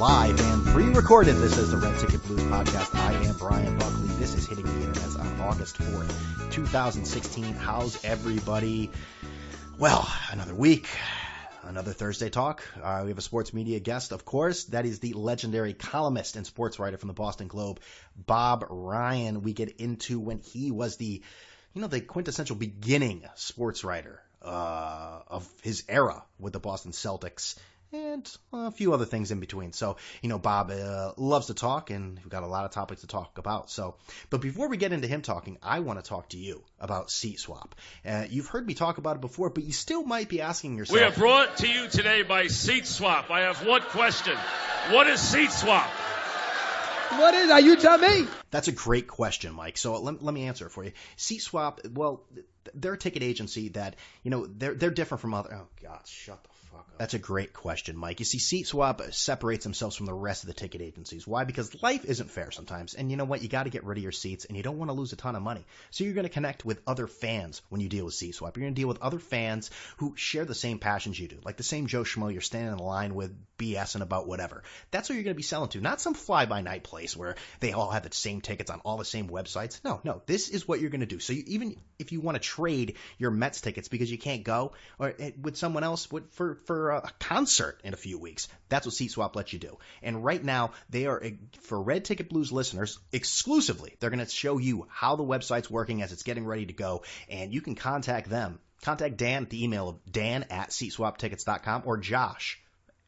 live and pre-recorded. This is the Red Ticket Blues podcast. I am Brian Buckley. This is hitting the internet on August 4th, 2016. How's everybody? Well, another week, another Thursday talk. We have a sports media guest, of course. That is the legendary columnist and sports writer from the Boston Globe, Bob Ryan. We get into when he was the quintessential beginning sports writer of his era with the Boston Celtics, and a few other things in between. So, Bob loves to talk, and we've got a lot of topics to talk about. But before we get into him talking, I want to talk to you about Seat Swap. You've heard me talk about it before, but you still might be asking yourself. We are brought to you today by Seat Swap. I have one question. What is Seat Swap? What is that? You tell me. That's a great question, Mike. So let me answer it for you. Seat Swap, well, they're a ticket agency that, they're different from other. Oh, God, shut the fuck up. That's a great question, Mike. You see, Seat Swap separates themselves from the rest of the ticket agencies. Why? Because life isn't fair sometimes. And you know what? You got to get rid of your seats, and you don't want to lose a ton of money. So you're going to connect with other fans when you deal with Seat Swap. You're going to deal with other fans who share the same passions you do, like the same Joe Schmo you're standing in line with BSing about whatever. That's what you're going to be selling to, not some fly-by-night place where they all have the same tickets on all the same websites. No, this is what you're going to do. So even if you want to trade your Mets tickets because you can't go, or with someone else for a concert in a few weeks, that's what Seat Swap lets you do. And right now, they are, for Red Ticket Blues listeners, exclusively, they're going to show you how the website's working as it's getting ready to go, and you can contact them. Contact Dan at the email of dan@seatswaptickets.com or Josh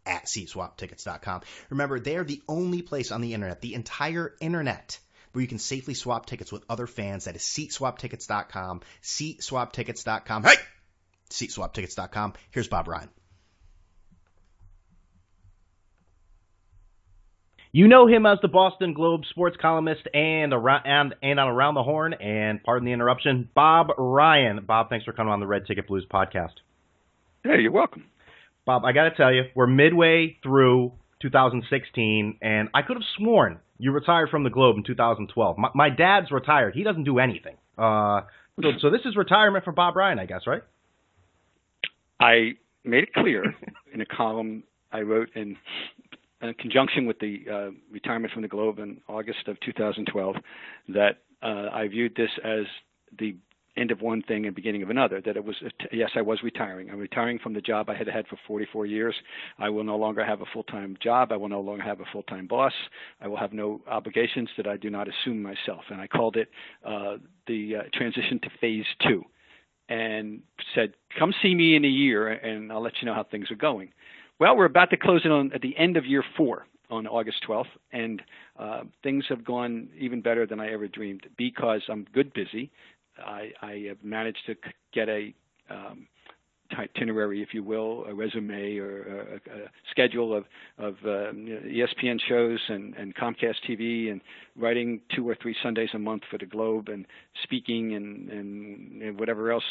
at seatswaptickets.com. Remember, they are the only place on the internet, the entire internet, where you can safely swap tickets with other fans. That is seatswaptickets.com, seatswaptickets.com. Hey! seatswaptickets.com. Here's Bob Ryan. You know him as the Boston Globe sports columnist and on Around the Horn and Pardon the Interruption, Bob Ryan. Bob, thanks for coming on the Red Ticket Blues podcast. Hey, you're welcome. Bob, I got to tell you, we're midway through 2016, and I could have sworn you retired from the Globe in 2012. My dad's retired. He doesn't do anything. So this is retirement for Bob Ryan, I guess, right? I made it clear in a column I wrote in conjunction with the retirement from the Globe in August of 2012 that I viewed this as the end of one thing and beginning of another, that it was, yes, I was retiring. I'm retiring from the job I had had for 44 years. I will no longer have a full-time job. I will no longer have a full-time boss. I will have no obligations that I do not assume myself. And I called it the transition to phase 2 and said, come see me in a year and I'll let you know how things are going. Well, we're about to close in on at the end of year 4 on August 12th, and things have gone even better than I ever dreamed because I'm good busy. I have managed to get a itinerary, if you will, a resume or a schedule of ESPN shows and Comcast TV, and writing 2 or 3 Sundays a month for the Globe, and speaking and whatever else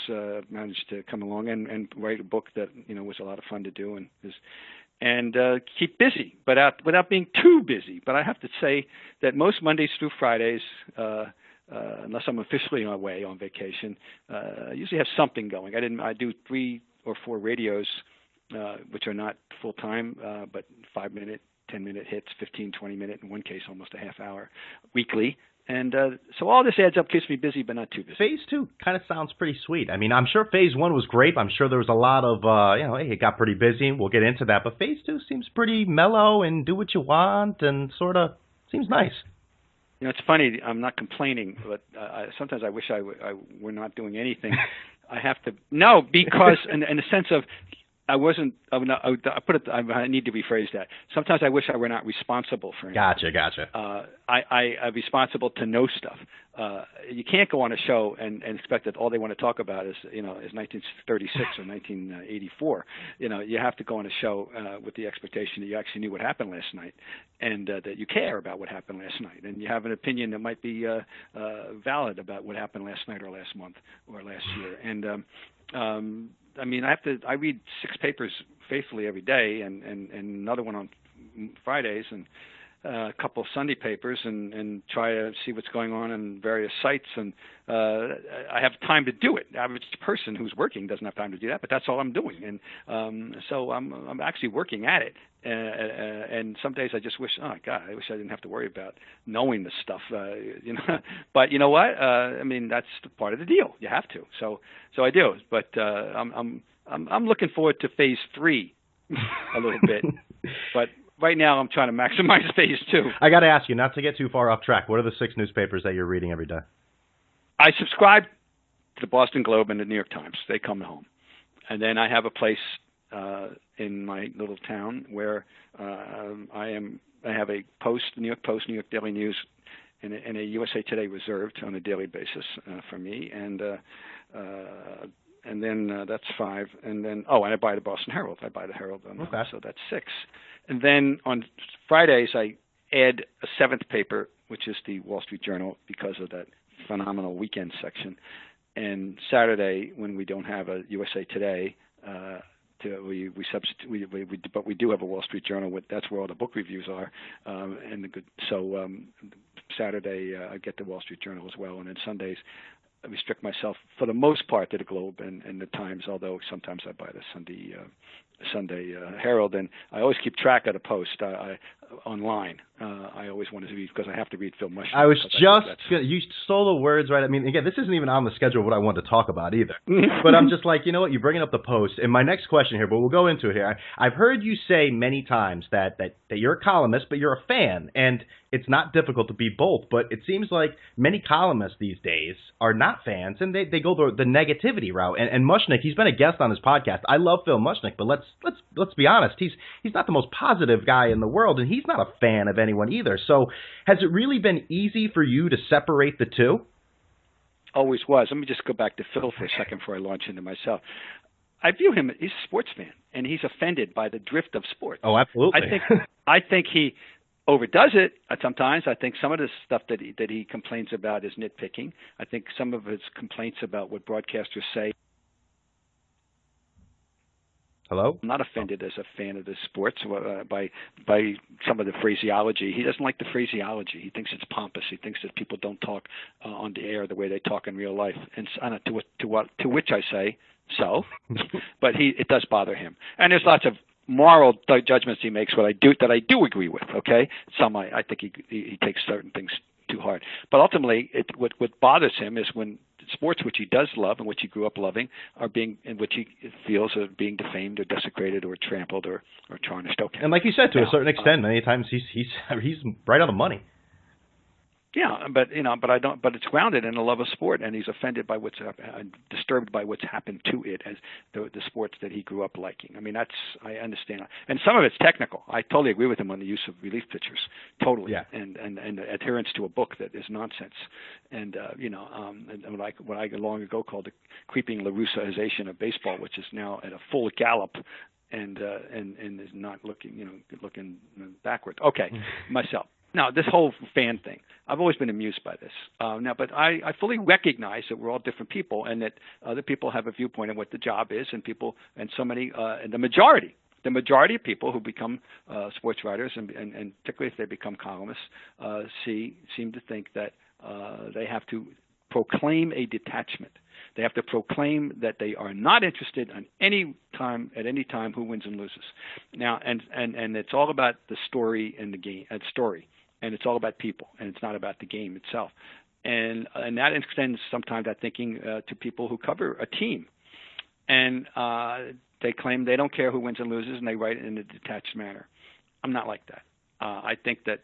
managed to come along, and write a book that was a lot of fun to do and keep busy, but without being too busy. But I have to say that most Mondays through Fridays, unless I'm officially away on vacation, I usually have something going. I do 3 or 4 radios, which are not full time, but 5-minute, 10-minute hits, 15, 20-minute, in one case almost a half hour weekly. And so all this adds up, keeps me busy, but not too busy. Phase 2 kind of sounds pretty sweet. I mean, I'm sure Phase 1 was great. I'm sure there was a lot of, hey, it got pretty busy. We'll get into that. But Phase 2 seems pretty mellow and do what you want and sort of seems nice. It's funny. I'm not complaining, but sometimes I wish I were not doing anything. I have to because in the sense of I wasn't. I need to rephrase that. Sometimes I wish I were not responsible for anything. Gotcha. I'm responsible to know stuff. You can't go on a show and expect that all they want to talk about is 1936 or 1984. You have to go on a show with the expectation that you actually knew what happened last night, and that you care about what happened last night, and you have an opinion that might be valid about what happened last night or last month or last year. And I read 6 papers faithfully every day, and another one on Fridays, and a couple of Sunday papers and try to see what's going on in various sites. And I have time to do it. The average person who's working doesn't have time to do that, but that's all I'm doing. And so I'm actually working at it. And some days I just wish, oh God, I wish I didn't have to worry about knowing this stuff. But you know what? I mean, that's part of the deal. You have to. So I do. But I'm looking forward to phase 3 a little bit. But right now I'm trying to maximize phase 2. I got to ask you, not to get too far off track, what are the 6 newspapers that you're reading every day? I subscribe to the Boston Globe and the New York Times. They come home. And then I have a place in my little town where I have a Post, New York Post, New York Daily News, and a USA Today reserved on a daily basis for me. And then that's 5. And then, and I buy the Boston Herald. I buy the Herald. Okay. So that's 6. And then on Fridays, I add a 7th paper, which is the Wall Street Journal, because of that phenomenal weekend section. And Saturday, when we don't have a USA Today, we substitute. But we do have a Wall Street Journal. That's where all the book reviews are. Saturday I get the Wall Street Journal as well, and then Sundays I restrict myself for the most part to the Globe and the Times. Although sometimes I buy the Sunday Herald, and I always keep track of the Post online. I always want to read because I have to read Phil Mushnick. I was you stole the words right. I mean, again, this isn't even on the schedule of what I wanted to talk about either. But I'm just like, you know what? You're bringing up the Post, and my next question here, but we'll go into it here. I've heard you say many times that you're a columnist, but you're a fan, and it's not difficult to be both. But it seems like many columnists these days are not fans, and they go the negativity route. And Mushnick, he's been a guest on his podcast. I love Phil Mushnick, but let's be honest. He's not the most positive guy in the world, and he's not a fan of anyone either. So has it really been easy for you to separate the two? Always was. Let me just go back to Phil for a second before I launch into myself. I view him, he's a sports fan, and he's offended by the drift of sports. Oh, absolutely. I think he overdoes it sometimes. I think some of the stuff that he complains about is nitpicking. I think some of his complaints about what broadcasters say. Hello? I'm not offended as a fan of the sports by some of the phraseology. He doesn't like the phraseology. He thinks it's pompous. He thinks that people don't talk on the air the way they talk in real life. And to which I say so, but it does bother him. And there's lots of moral judgments he makes that I do agree with. Okay, some I think he takes certain things too hard. But ultimately, what bothers him is when sports, which he does love and which he grew up loving, in which he feels are being defamed or desecrated or trampled or tarnished. Okay. And like you said, to a certain extent, many times he's right on the money. Yeah, but I don't. But it's grounded in a love of sport, and he's offended by disturbed by what's happened to it as the sports that he grew up liking. I mean, I understand, and some of it's technical. I totally agree with him on the use of relief pitchers, totally, yeah. and the adherence to a book that is nonsense, and and what I long ago called the creeping LaRussization of baseball, which is now at a full gallop. And is not looking backwards. Okay, myself. Now, this whole fan thing, I've always been amused by this. But I fully recognize that we're all different people, and that other people have a viewpoint on what the job is, and the majority of people who become sports writers, and particularly if they become columnists, seem to think that they have to proclaim a detachment. They have to proclaim that they are not interested at any time who wins and loses. Now, and it's all about the story and the game, and it's all about people, and it's not about the game itself. And that extends sometimes that thinking to people who cover a team, and they claim they don't care who wins and loses, and they write it in a detached manner. I'm not like that. I think that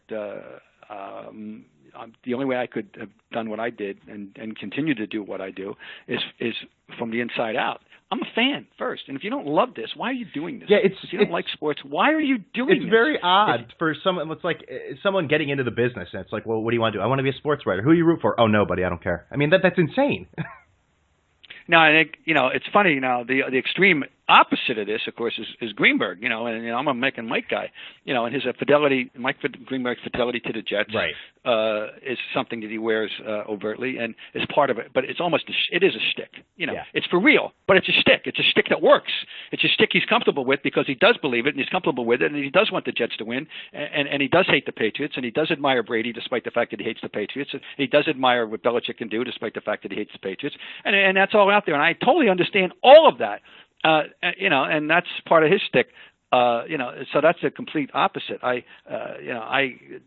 the only way I could have done what I did and continue to do what I do is from the inside out. I'm a fan first, and if you don't love this, why are you doing this? Yeah, if you don't like sports, why are you doing this? It's very odd for someone. It's like someone getting into the business, and it's like, well, what do you want to do? I want to be a sports writer. Who do you root for? Oh, nobody. I don't care. I mean, that's insane. Now, I think it's funny. Now, the extreme opposite of this, of course, is Greenberg. And I'm a Mike and Mike guy. And his Greenberg's fidelity to the Jets, Right. Is something that he wears overtly, and is part of it. But it's almost it is a shtick. Yeah. It's for real, but it's a shtick. It's a shtick that works. It's a shtick he's comfortable with because he does believe it and he's comfortable with it, and he does want the Jets to win, and he does hate the Patriots, and he does admire Brady despite the fact that he hates the Patriots. And he does admire what Belichick can do despite the fact that he hates the Patriots, and that's all out there. And I totally understand all of that. And that's part of his shtick. So that's the complete opposite. I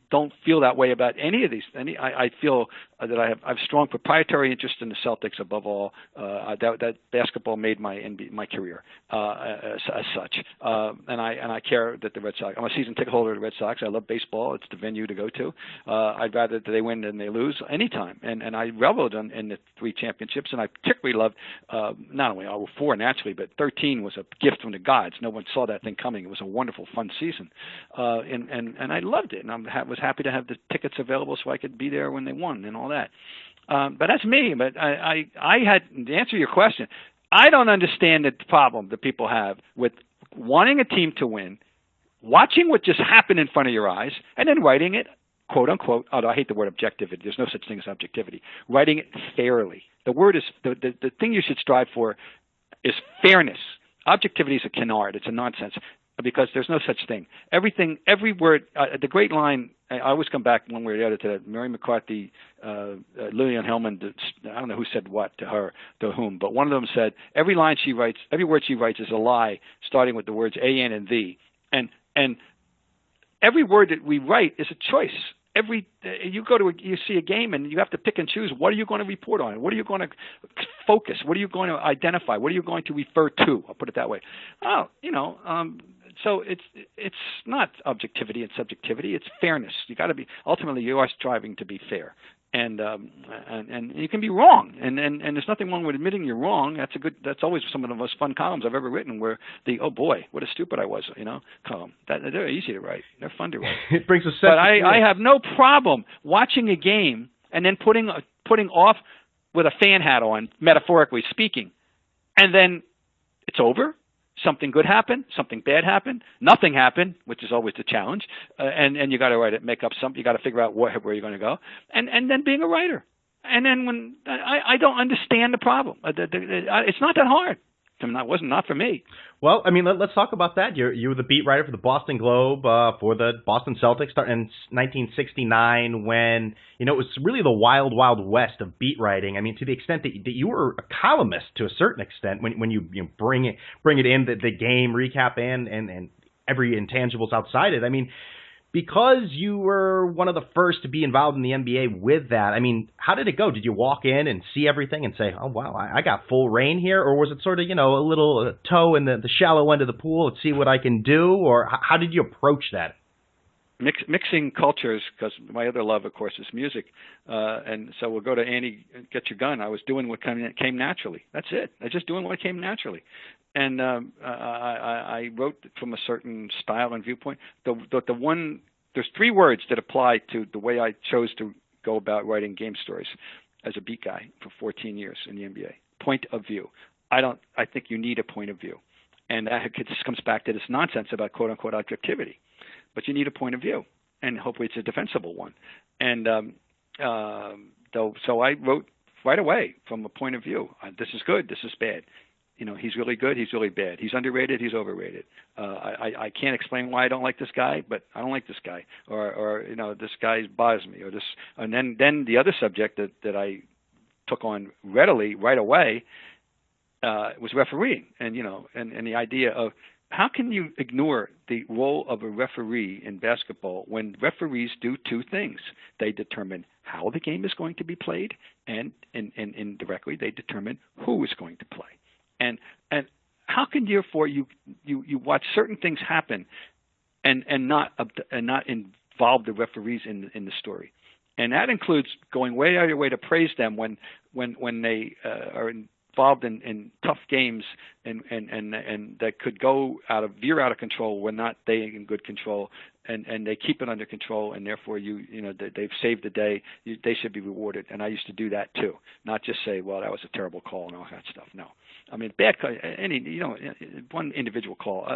don't feel that way about any of these. I feel that I have strong proprietary interest in the Celtics above all. That basketball made my career as such. And I care that the Red Sox. I'm a season ticket holder of the Red Sox. I love baseball. It's the venue to go to. I'd rather that they win than they lose anytime. And I reveled in the 3 championships. And I particularly loved not only 4 naturally, but 13 was a gift from the gods. No one saw that thing coming. It was a wonderful, fun season, and I loved it. And I was happy to have the tickets available so I could be there when they won and all that. But that's me. But I had to answer your question. I don't understand the problem that people have with wanting a team to win, watching what just happened in front of your eyes, and then writing it, quote unquote. Although I hate the word objectivity. There's no such thing as objectivity. Writing it fairly. The word is the thing you should strive for is fairness. Objectivity is a canard. It's a nonsense. Because there's no such thing. Every word, the great line, I always come back one way or the other to that. Mary McCarthy, Lillian Hellman, I don't know who said what to her, to whom, but one of them said, every word she writes is a lie, starting with the words a, n, and the. And every word that we write is a choice. You see a game and you have to pick and choose. What are you going to report on? What are you going to focus? What are you going to identify? What are you going to refer to? I'll put it that way. So it's not objectivity and subjectivity. It's fairness. You got to be. Ultimately, you are striving to be fair, and you can be wrong. And there's nothing wrong with admitting you're wrong. That's always some of the most fun columns I've ever written. Where oh boy, what a stupid I was, column. They're easy to write. They're fun to write. It brings a sense. But I have no problem watching a game and then putting off with a fan hat on, metaphorically speaking, and then it's over. Something good happened, something bad happened, nothing happened, which is always the challenge, and you got to write it, make up something. You got to figure out where you're going to go, and then being a writer. And then when I don't understand the problem, it's not that hard. I mean, that wasn't not for me. Well, I mean, let's talk about that. You were the beat writer for the Boston Globe for the Boston Celtics starting in 1969 when, it was really the wild, wild west of beat writing. I mean, to the extent that you were a columnist to a certain extent when you bring it in, the game recap and every intangibles outside it. I mean, because you were one of the first to be involved in the NBA with that, I mean, how did it go? Did you walk in and see everything and say, oh, wow, I got full reign here? Or was it sort of, a little toe in the shallow end of the pool, let's see what I can do? Or how did you approach that? Mixing cultures, because my other love, of course, is music. And so we'll go to Annie, Get Your Gun. I was doing what came naturally. That's it. I was just doing what came naturally. And I wrote from a certain style and viewpoint. There's 3 words that apply to the way I chose to go about writing game stories as a beat guy for 14 years in the NBA. Point of view. I think you need a point of view. And that just comes back to this nonsense about quote unquote objectivity. But you need a point of view, and hopefully it's a defensible one. And so I wrote right away from a point of view. This is good. This is bad. He's really good. He's really bad. He's underrated. He's overrated. I can't explain why I don't like this guy, but I don't like this guy. Or this guy bothers me. Or this. And then the other subject that I took on readily right away was refereeing, and the idea of how can you ignore the role of a referee in basketball when referees do 2 things? They determine how the game is going to be played, and indirectly they determine who is going to play. And how can therefore you watch certain things happen and not involve the referees in the story? And that includes going way out of your way to praise them when they are involved in tough games and that could veer out of control when not they in good control, and they keep it under control, and therefore they've saved the day. They should be rewarded. And I used to do that too, not just say, well, that was a terrible call and all that stuff. No, I mean, one individual call,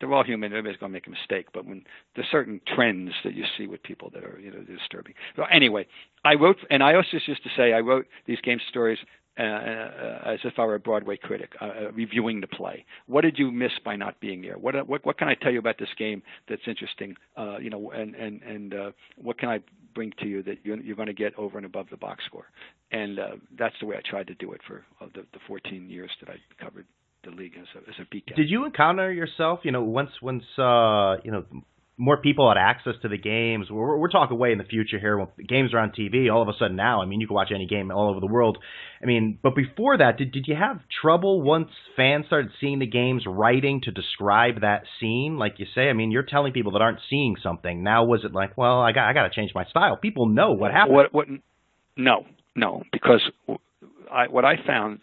they're all human. Everybody's going to make a mistake. But when there's certain trends that you see with people that are, disturbing. So anyway, I wrote, and I also used to say I wrote these game stories as if I were a Broadway critic, reviewing the play. What did you miss by not being there? What can I tell you about this game that's interesting? And what can I bring to you that you're going to get over and above the box score? And that's the way I tried to do it for the 14 years that I covered the league as a beat guy. Did you encounter yourself, once more people had access to the games? We're talking way in the future here when games are on TV. All of a sudden now, you can watch any game all over the world. But before that, did you have trouble once fans started seeing the games writing to describe that scene? Like you say, you're telling people that aren't seeing something. Now was it like, well, I got to change my style? People know what happened. No, because what I found,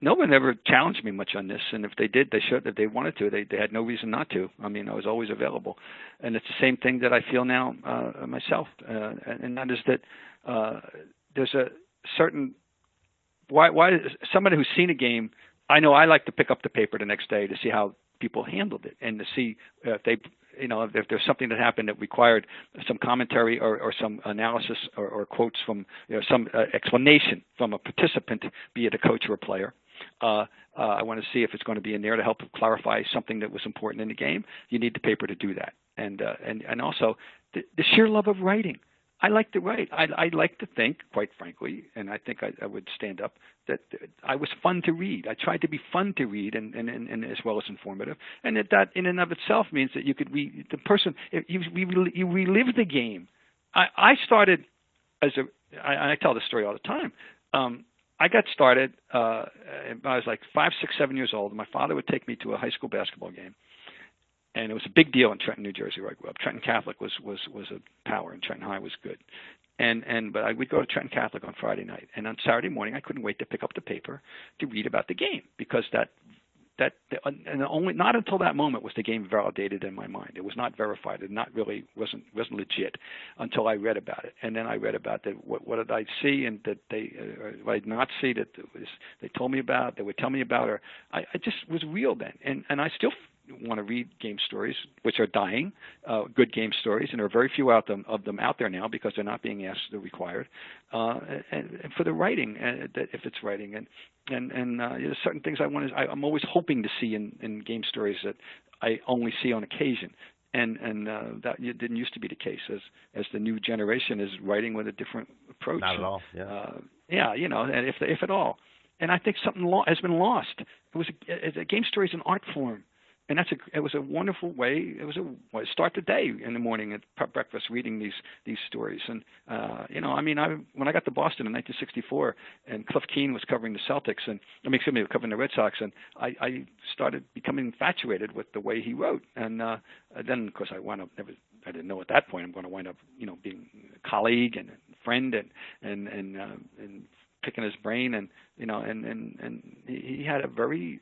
no one ever challenged me much on this, and if they did, they should. If they wanted to, they had no reason not to. I was always available, and it's the same thing that I feel now myself, and that is that there's a certain why somebody who's seen a game. I know I like to pick up the paper the next day to see how people handled it and to see if they. If there's something that happened that required some commentary or some analysis or quotes from some explanation from a participant, be it a coach or a player. I want to see if it's going to be in there to help clarify something that was important in the game. You need the paper to do that, and also the sheer love of writing. I like to write. I like to think, quite frankly, and I think I would stand up, that I was fun to read. I tried to be fun to read and as well as informative. And that in and of itself means that you could read the person, you relive the game. I started I tell this story all the time. I got started, I was like 5, 6, 7 years old. And my father would take me to a high school basketball game. And it was a big deal in Trenton, New Jersey, where I grew up. Trenton Catholic was a power, and Trenton High was good. But I would go to Trenton Catholic on Friday night, and on Saturday morning I couldn't wait to pick up the paper to read about the game, because not until that moment was the game validated in my mind. It was not verified. It wasn't legit until I read about it, and then I read about that. What did I see, and that what I did not see that they told me about, they would tell me about, or I just was real then, and I still want to read game stories, which are dying, good game stories, and there are very few of them out there now because they're not being asked, they're required, and for the writing, if it's writing, and there's certain things I'm always hoping to see in game stories that I only see on occasion, and that didn't used to be the case as the new generation is writing with a different approach. Not at all. Yeah. And if at all, and I think something has been lost. A game story is an art form. And it was a wonderful way. It was start the day in the morning at breakfast reading these stories. And when I got to Boston in 1964, and Cliff Keen was covering the Celtics, covering the Red Sox, and I started becoming infatuated with the way he wrote. And then, of course, I didn't know at that point I'm going to wind up, being a colleague and a friend and picking his brain, and he had a very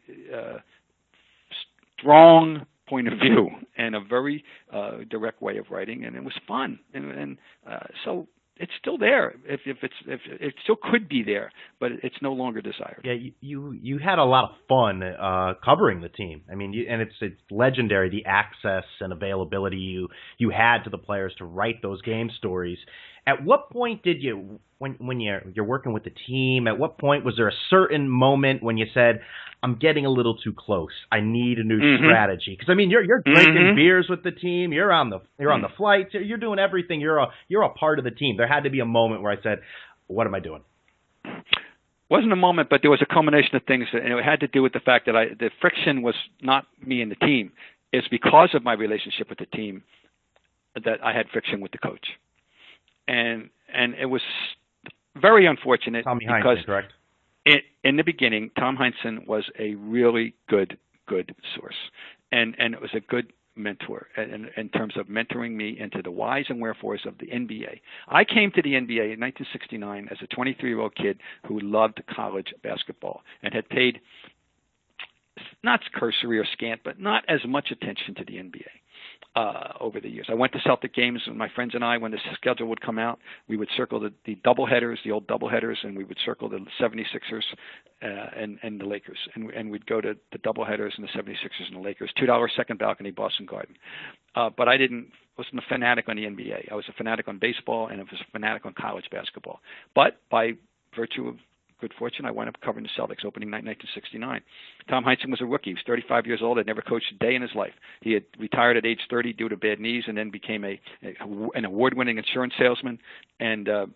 strong point of view and a very direct way of writing, and it was fun, and so it's still there. If it still could be there, but it's no longer desired. Yeah, you had a lot of fun covering the team. And it's legendary, the access and availability you had to the players to write those game stories. At what point did you, when you're working with the team, at what point was there a certain moment when you said, I'm getting a little too close, I need a new strategy? Because you're drinking beers with the team, you're on the flights, you're doing everything, you're a part of the team. There had to be a moment where I said, what am I doing? Wasn't a moment, but there was a combination of things, and it had to do with the fact that the friction was not me and the team. It's because of my relationship with the team that I had friction with the coach. And it was very unfortunate. Tommy because Heinsohn, correct? In the beginning, Tom Heinsohn was a really good source, and it was a good mentor in terms of mentoring me into the whys and wherefores of the NBA. I came to the NBA in 1969 as a 23-year-old kid who loved college basketball and had paid not cursory or scant, but not as much attention to the NBA. over the years. I went to Celtic games with my friends and I. When the schedule would come out, we would circle the doubleheaders, the old doubleheaders, and we would circle the 76ers and the Lakers. And we'd go to the doubleheaders and the 76ers and the Lakers. $2 second balcony, Boston Garden. But I wasn't a fanatic on the NBA. I was a fanatic on baseball, and I was a fanatic on college basketball. But by virtue of good fortune, I wound up covering the Celtics opening night 1969. Tom Heinsohn was a rookie. He was 35 years old. Had never coached a day in his life. He had retired at age 30 due to bad knees, and then became an award-winning insurance salesman and a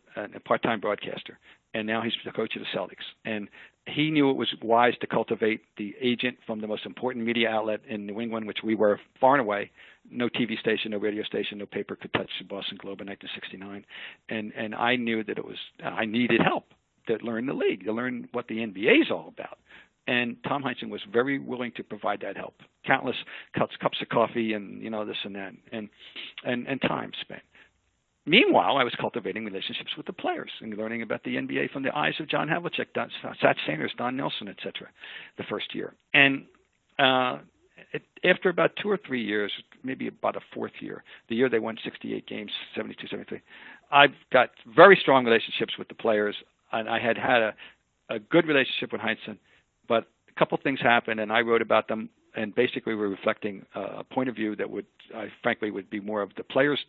part-time broadcaster. And now he's the coach of the Celtics. And he knew it was wise to cultivate the agent from the most important media outlet in New England, which we were far and away. No TV station, no radio station, no paper could touch the Boston Globe in 1969. And I knew that I needed help to learn the league, to learn what the NBA is all about. And Tom Heinsohn was very willing to provide that help. Countless cups of coffee and this and that, and time spent. Meanwhile, I was cultivating relationships with the players and learning about the NBA from the eyes of John Havlicek, Sat Sanders, Don Nelson, etc. the first year. And after about 2 or 3 years, maybe about a fourth year, the year they won 68 games, 72, 73, I've got very strong relationships with the players. And I had a good relationship with Heinsohn, but a couple things happened, and I wrote about them, and basically we're reflecting a point of view that frankly would be more of the players'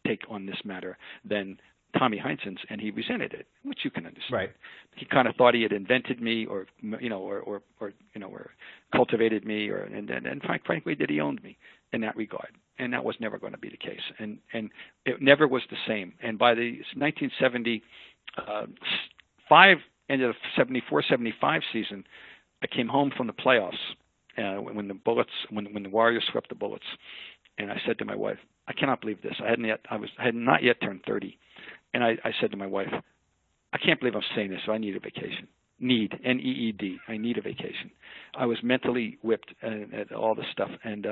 take on this matter than Tommy Heinsohn's, and he resented it, which you can understand. Right. He kind of thought he had invented me, or cultivated me, and frankly that he owned me in that regard, and that was never going to be the case, and it never was the same. And by the 1970. End of the 74-75 season, I came home from the playoffs when the Warriors swept the Bullets, and I said to my wife, "I cannot believe this. I had not yet turned 30," and I said to my wife, "I can't believe I'm saying this. So I need a vacation. N-E-E-D. I need a vacation." I was mentally whipped at all this stuff, and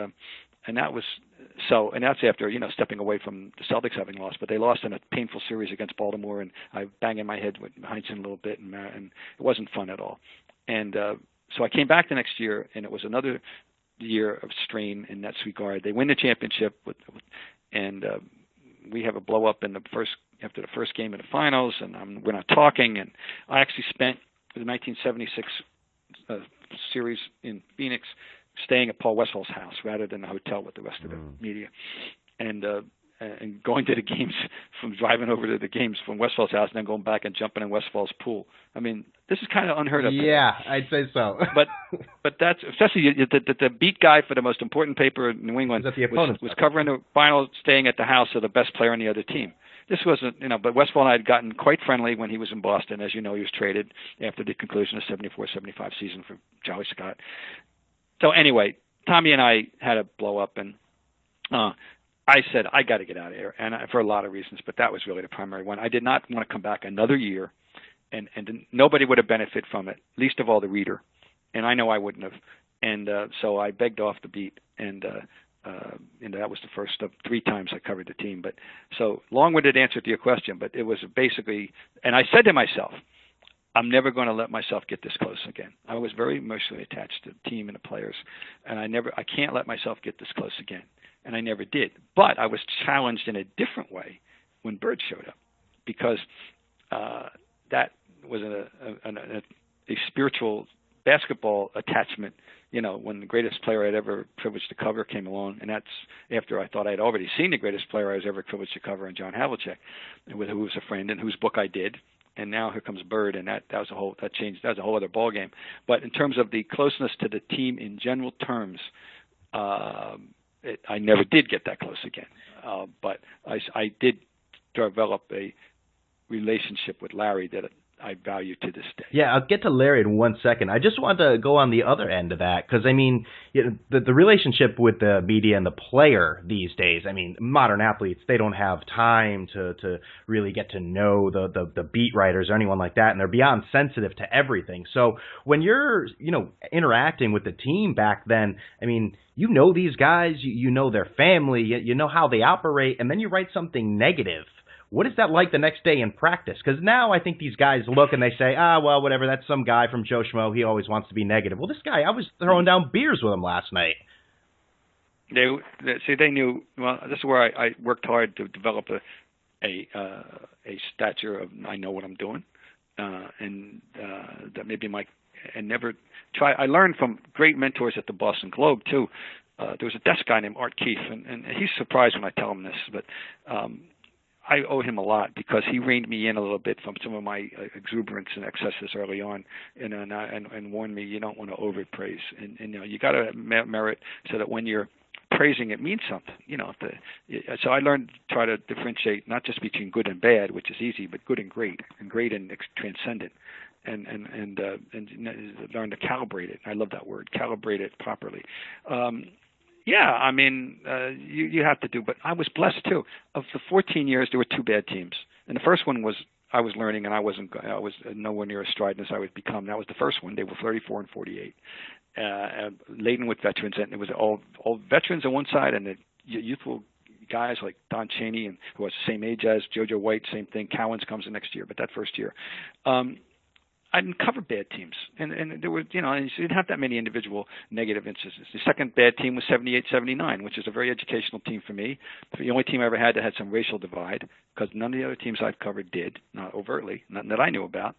that was so. And that's after stepping away from the Celtics having lost, but they lost in a painful series against Baltimore, and I banging my head with Heinsohn a little bit, and it wasn't fun at all. And so I came back the next year, and it was another year of strain in that regard. They win the championship, and we have a blow up after the first game of the finals, and we're not talking. And I actually spent the 1976 series in Phoenix staying at Paul Westphal's house rather than the hotel with the rest of the media, and going to the games, from driving over to the games from Westphal's house and then going back and jumping in Westphal's pool. I mean, this is kind of unheard of. Yeah, I'd say so. but that's especially the beat guy for the most important paper in New England was covering the final, staying at the house of the best player on the other team. This wasn't, but Westphal and I had gotten quite friendly when he was in Boston. As you know, he was traded after the conclusion of the 74-75 season for Charlie Scott. So anyway, Tommy and I had a blow up, and I said, I got to get out of here, and for a lot of reasons, but that was really the primary one. I did not want to come back another year, and nobody would have benefited from it, least of all the reader, and I know I wouldn't have. And so I begged off the beat, and that was the first of 3 times I covered the team. But so long-winded answer to your question, but it was basically, and I said to myself, I'm never going to let myself get this close again. I was very emotionally attached to the team and the players, and I can't let myself get this close again, and I never did. But I was challenged in a different way when Bird showed up, because that was a spiritual basketball attachment. When the greatest player I'd ever privileged to cover came along, and that's after I thought I'd already seen the greatest player I was ever privileged to cover in John Havlicek, who was a friend and whose book I did. And now here comes Bird, and that was a whole other ballgame. But in terms of the closeness to the team in general terms, I never did get that close again. But I did develop a relationship with Larry that I value to this day. Yeah, I'll get to Larry in 1 second. I just want to go on the other end of that, because, the relationship with the media and the player these days, modern athletes, they don't have time to really get to know the beat writers or anyone like that, and they're beyond sensitive to everything. So when you're, interacting with the team back then, you know these guys, you know their family, you know how they operate, and then you write something negative. What is that like the next day in practice? Because now I think these guys look and they say, well, whatever, that's some guy from Joe Schmo. He always wants to be negative. Well, this guy, I was throwing down beers with him last night. They knew. Well, this is where I worked hard to develop a stature of I know what I'm doing, and that maybe and never try. I learned from great mentors at the Boston Globe too. There was a desk guy named Art Keefe, and he's surprised when I tell him this, but I owe him a lot because he reined me in a little bit from some of my exuberance and excesses early on, and warned me you don't want to overpraise, and you got to merit so that when you're praising it means something, So I learned to try to differentiate not just between good and bad, which is easy, but good and great and transcendent, and learn to calibrate it. I love that word, calibrate it properly. Yeah, I mean, you have to do, but I was blessed too. Of the 14 years, there were 2 bad teams, and the first one was I was learning, and I was nowhere near as strident as I would become. That was the first one. They were 34 and 48. Laden with veterans, and it was all veterans on one side, and the youthful guys like Don Chaney, and who was the same age as JoJo White, same thing. Cowens comes the next year, but that first year, I didn't cover bad teams, and there were, you didn't have that many individual negative instances. The second bad team was 78-79, which is a very educational team for me. The only team I ever had that had some racial divide, because none of the other teams I've covered did, not overtly, nothing that I knew about.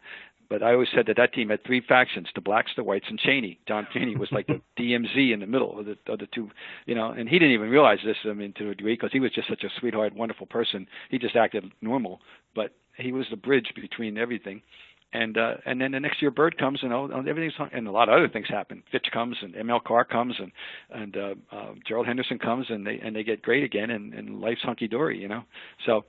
But I always said that team had 3 factions: the blacks, the whites, and Cheney. John Cheney was like the DMZ in the middle of the two, and he didn't even realize this, to a degree, because he was just such a sweetheart, wonderful person. He just acted normal, but he was the bridge between everything. And then the next year, Bird comes, and everything's, and a lot of other things happen. Fitch comes, and ML Carr comes, and Gerald Henderson comes, and they get great again, and life's hunky dory, So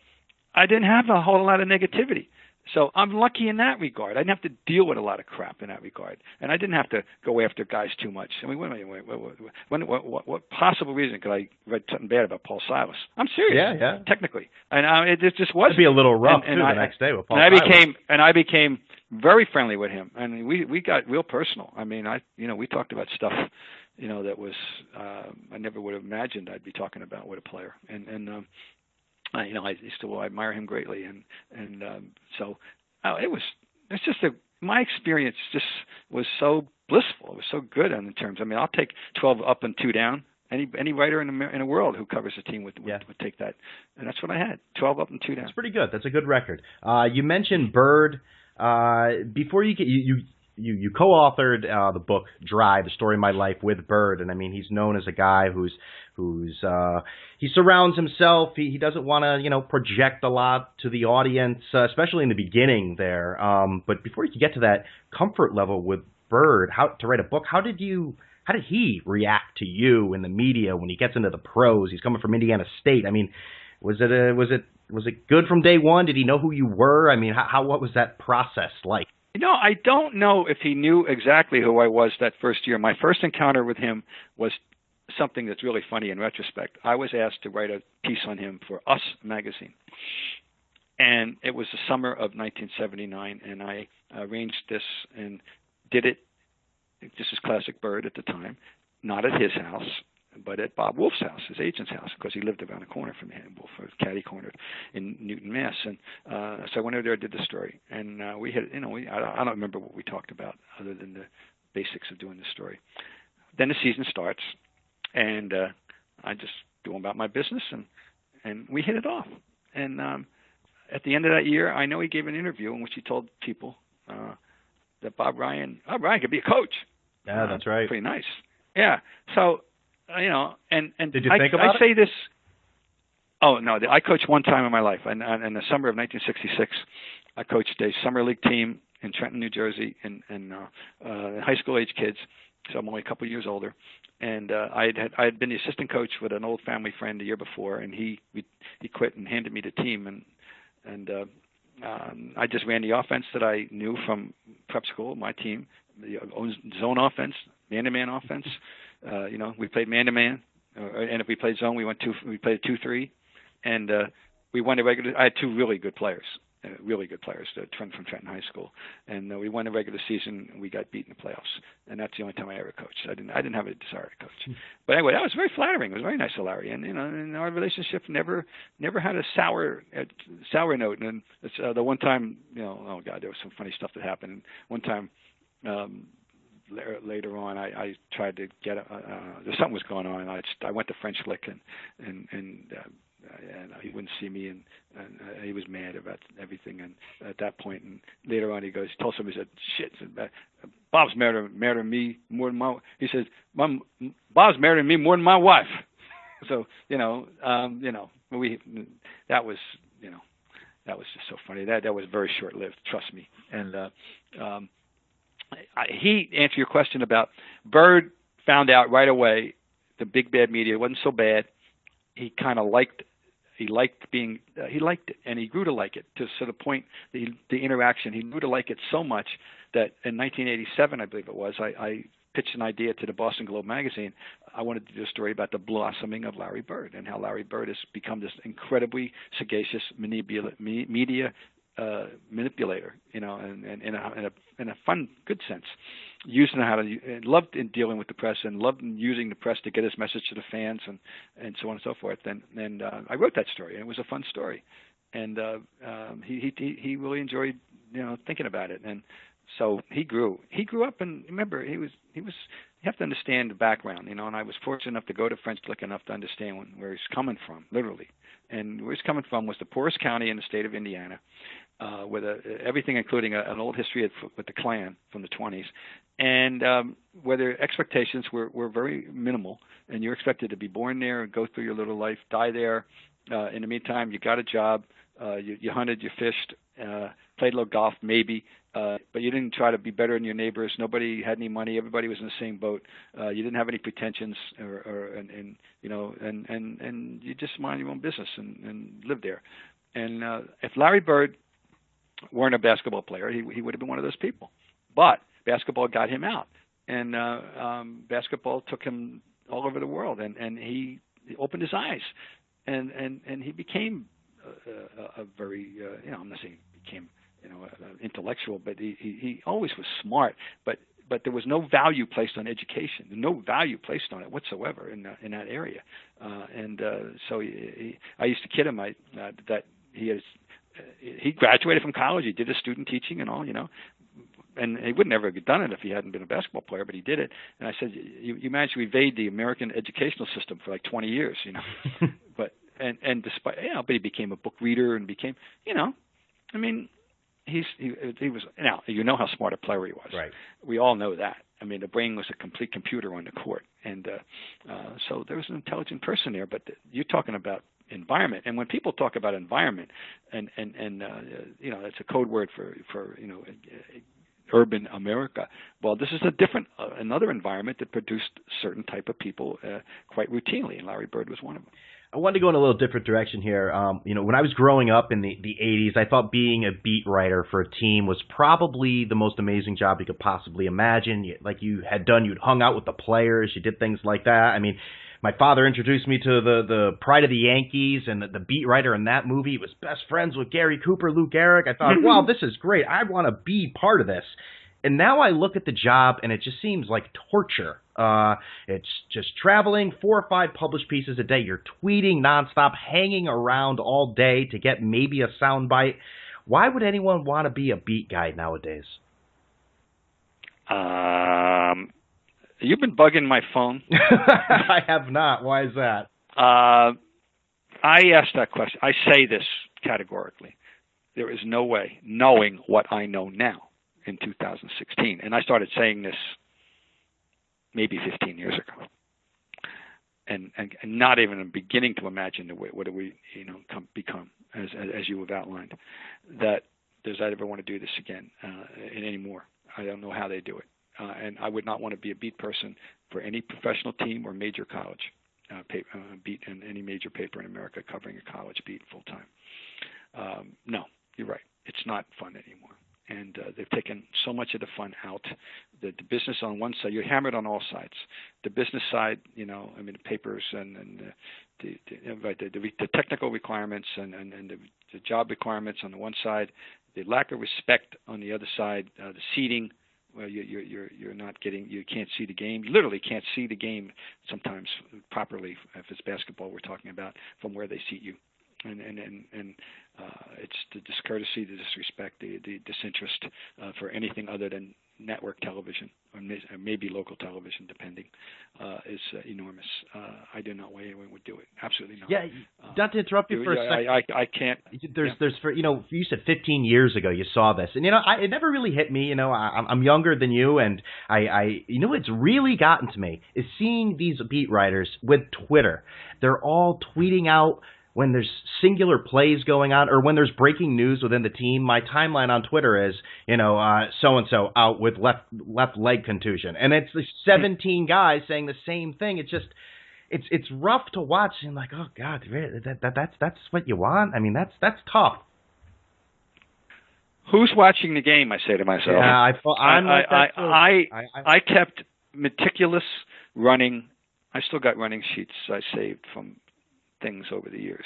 I didn't have a whole lot of negativity. So I'm lucky in that regard. I didn't have to deal with a lot of crap in that regard, and I didn't have to go after guys too much. I mean, what possible reason could I write something bad about Paul Silas? I'm serious, yeah. Technically, and it just wasn't. It'd be a little rough the next day with Paul Silas. Silas. I became very friendly with him, and we got real personal. I mean, we talked about stuff, that was I never would have imagined I'd be talking about with a player, I still admire him greatly, so it's just my experience just was so blissful. It was so good in terms. I mean, I'll take 12 up and 2 down. Any writer in the world who covers a team would take that, and that's what I had: 12 up and 2 down. That's pretty good. That's a good record. You mentioned Bird. Before you co-authored the book Drive, The Story of My Life with Bird, and I mean he's known as a guy who's he surrounds himself. He doesn't want to project a lot to the audience, especially in the beginning there. But before you get to that comfort level with Bird, how to write a book, how did he react to you in the media when he gets into the pros? He's coming from Indiana State. I mean, was it good from day one? Did he know who you were? I mean, what was that process like? I don't know if he knew exactly who I was that first year. My first encounter with him was something that's really funny in retrospect. I was asked to write a piece on him for Us magazine, and it was the summer of 1979, and I arranged this and did it. This is classic Bird at the time, not at his house, but at Bob Wolf's house, his agent's house, because he lived around the corner from him. Wolf was catty-cornered in Newton, Mass. And so I went over there and did the story. And we had, I don't remember what we talked about other than the basics of doing the story. Then the season starts, and I just go about my business, and we hit it off. And at the end of that year, I know he gave an interview in which he told people that Bob Ryan could be a coach. Yeah, that's right. Pretty nice. Yeah. So, and did you think about I say this? Oh no, I coached one time in my life, and in the summer of 1966, I coached a summer league team in Trenton, New Jersey, and high school age kids. So I'm only a couple of years older, and I had been the assistant coach with an old family friend the year before, and he quit and handed me the team, and I just ran the offense that I knew from prep school, my team, the zone offense, man-to-man offense. We played man-to-man, and if we played zone, we played 2-3, and we won the regular. I had 2 really good players from Trenton High School, and we won the regular season. And we got beat in the playoffs, and that's the only time I ever coached. I didn't have a desire to coach, but anyway, that was very flattering. It was very nice of Larry, and our relationship never had a sour note. And it's, the one time, oh God, there was some funny stuff that happened. And one time, later on, I tried to get something was going on. I went to French Lick and he wouldn't see me, and he was mad about everything. And at that point, and later on, he told somebody, he said, "Shit, Bob's marrying me more than my." He says, "Bob's marrying me more than my wife." So that was just so funny. That was very short-lived, trust me. And he answered your question about Bird. Found out right away the big bad media wasn't so bad. He kind of liked it, and he grew to like it to the point the interaction. He grew to like it so much that in 1987, I believe it was, I pitched an idea to the Boston Globe magazine. I wanted to do a story about the blossoming of Larry Bird and how Larry Bird has become this incredibly sagacious media manipulator, and in a fun, good sense, using how to loved in dealing with the press and loved in using the press to get his message to the fans and so on and so forth. And I wrote that story, and it was a fun story, and he really enjoyed thinking about it. And so he grew up, and remember, he was you have to understand the background, and I was fortunate enough to go to French Lick enough to understand where he's coming from, literally. And where he's coming from was the poorest county in the state of Indiana, with everything, including an old history with the Klan from the 20s, and where their expectations were very minimal, and you're expected to be born there and go through your little life, die there. In the meantime, you got a job, you hunted, you fished, played a little golf, maybe, but you didn't try to be better than your neighbors. Nobody had any money. Everybody was in the same boat. You didn't have any pretensions, and you just mind your own business and lived there. And if Larry Bird weren't a basketball player, he would have been one of those people. But basketball got him out, and basketball took him all over the world, and he opened his eyes, and he became a very I'm not saying he became intellectual, but he always was smart, but there was no value placed on education, no value placed on it whatsoever in that area, and so I used to kid him that he graduated from college, he did his student teaching and all, and he would never have done it if he hadn't been a basketball player, but he did it. And I said, you managed to evade the American educational system for like 20 years, but and despite but he became a book reader and became I mean. He was now how smart a player he was. Right. We all know that. I mean, the brain was a complete computer on the court, and so there was an intelligent person there. But you're talking about environment, and when people talk about environment, and it's a code word for urban America. Well, this is another environment that produced certain type of people quite routinely, and Larry Bird was one of them. I wanted to go in a little different direction here. When I was growing up in the 80s, I thought being a beat writer for a team was probably the most amazing job you could possibly imagine. Like you had done, you'd hung out with the players, you did things like that. I mean, my father introduced me to the Pride of the Yankees, and the beat writer in that movie was best friends with Gary Cooper, Lou Gehrig. I thought, wow, this is great. I want to be part of this. And now I look at the job, and it just seems like torture. It's just traveling, 4 or 5 published pieces a day. You're tweeting nonstop, hanging around all day to get maybe a soundbite. Why would anyone want to be a beat guy nowadays? You've been bugging my phone. I have not. Why is that? I asked that question. I say this categorically. There is no way, knowing what I know now in 2016, and I started saying this maybe 15 years ago, and not even beginning to imagine what do we become as you have outlined, that does I ever want to do this again anymore. I don't know how they do it, and I would not want to be a beat person for any professional team or major college beat in any major paper in America covering a college beat full time. No, you're right. It's not fun anymore. And they've taken so much of the fun out. The business on one side, you're hammered on all sides. The business side, the papers and the technical requirements and the job requirements on the one side, the lack of respect on the other side, the seating. Well, you're not getting, you can't see the game. You literally can't see the game sometimes properly if it's basketball we're talking about from where they seat you. and it's the discourtesy, the disrespect, the disinterest for anything other than network television or maybe local television, depending, is enormous. I do not way anyone would do it. Absolutely not. Yeah, not to interrupt you for a second. I can't. There's for you said 15 years ago you saw this, and it never really hit me. I'm younger than you, and I what's really gotten to me is seeing these beat writers with Twitter. They're all tweeting out when there's singular plays going on or when there's breaking news within the team. My timeline on Twitter is, so-and-so out with left leg contusion. And it's 17 guys saying the same thing. It's just, it's rough to watch and like, oh God, really, that's what you want? I mean, that's tough. Who's watching the game? I say to myself. Yeah, I kept meticulous running. I still got running sheets I saved from things over the years.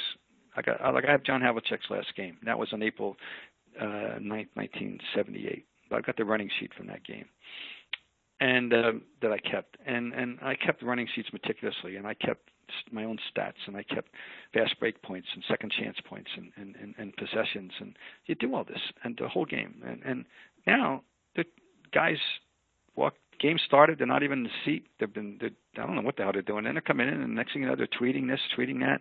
I have John Havlicek's last game. That was on April 9th, 1978. I've got the running sheet from that game, and that I kept. And I kept the running sheets meticulously, and I kept my own stats, and I kept fast break points and second chance points and possessions, and you do all this and the whole game. And now the guys game started, they're not even in the seat. I don't know what the hell they're doing. Then they're coming in, and the next thing you know, they're tweeting this, tweeting that.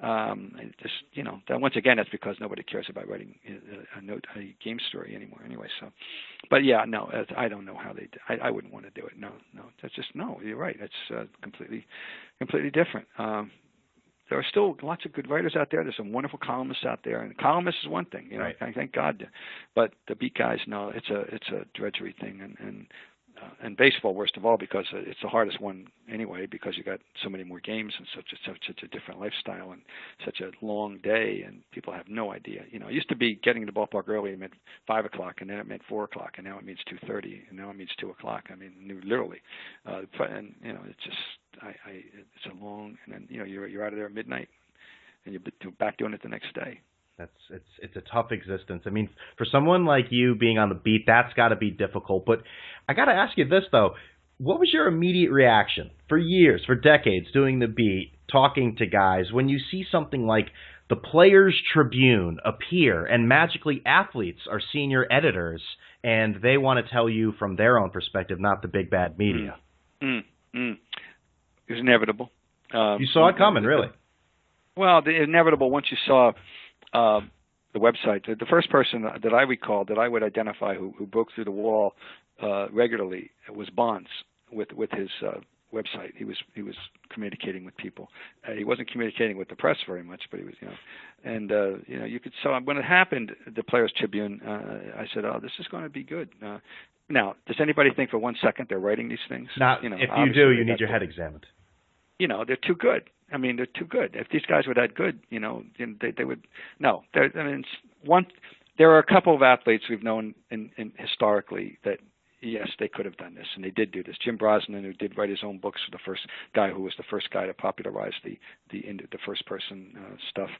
That once again, that's because nobody cares about writing a game story anymore. Anyway, so, but yeah, no, I don't know how they. I wouldn't want to do it. No, that's just no. You're right. It's completely different. There are still lots of good writers out there. There's some wonderful columnists out there, and columnists is one thing, right. Thank God. But the beat guys, no, it's a drudgery thing, and baseball worst of all, because it's the hardest one anyway, because you got so many more games and such a different lifestyle and such a long day, and people have no idea. It used to be getting to the ballpark early meant 5 o'clock, and then it meant 4 o'clock, and now it means 2:30, and now it means 2 o'clock. I mean, literally, and it's just it's a long, and then you're out of there at midnight, and you're back doing it the next day. It's a tough existence. I mean, for someone like you being on the beat, that's got to be difficult. But I got to ask you this, though. What was your immediate reaction for years, for decades, doing the beat, talking to guys, when you see something like the Players Tribune appear and magically athletes are senior editors and they want to tell you from their own perspective, not the big bad media? It was inevitable. You saw it coming, really? Well, the inevitable once you saw the website. The first person that I recall that I would identify who broke through the wall regularly was Bonds with his website. He was communicating with people. He wasn't communicating with the press very much, but he was, and you could. So when it happened, the Players Tribune, I said, "Oh, this is going to be good." Now, does anybody think for 1 second they're writing these things? Not, if you do, you need your head examined. They're too good. I mean, they're too good. If these guys were that good, they would. No, there are a couple of athletes we've known in historically that yes, they could have done this, and they did do this. Jim Brosnan, who did write his own books, was the first guy to popularize the first person stuff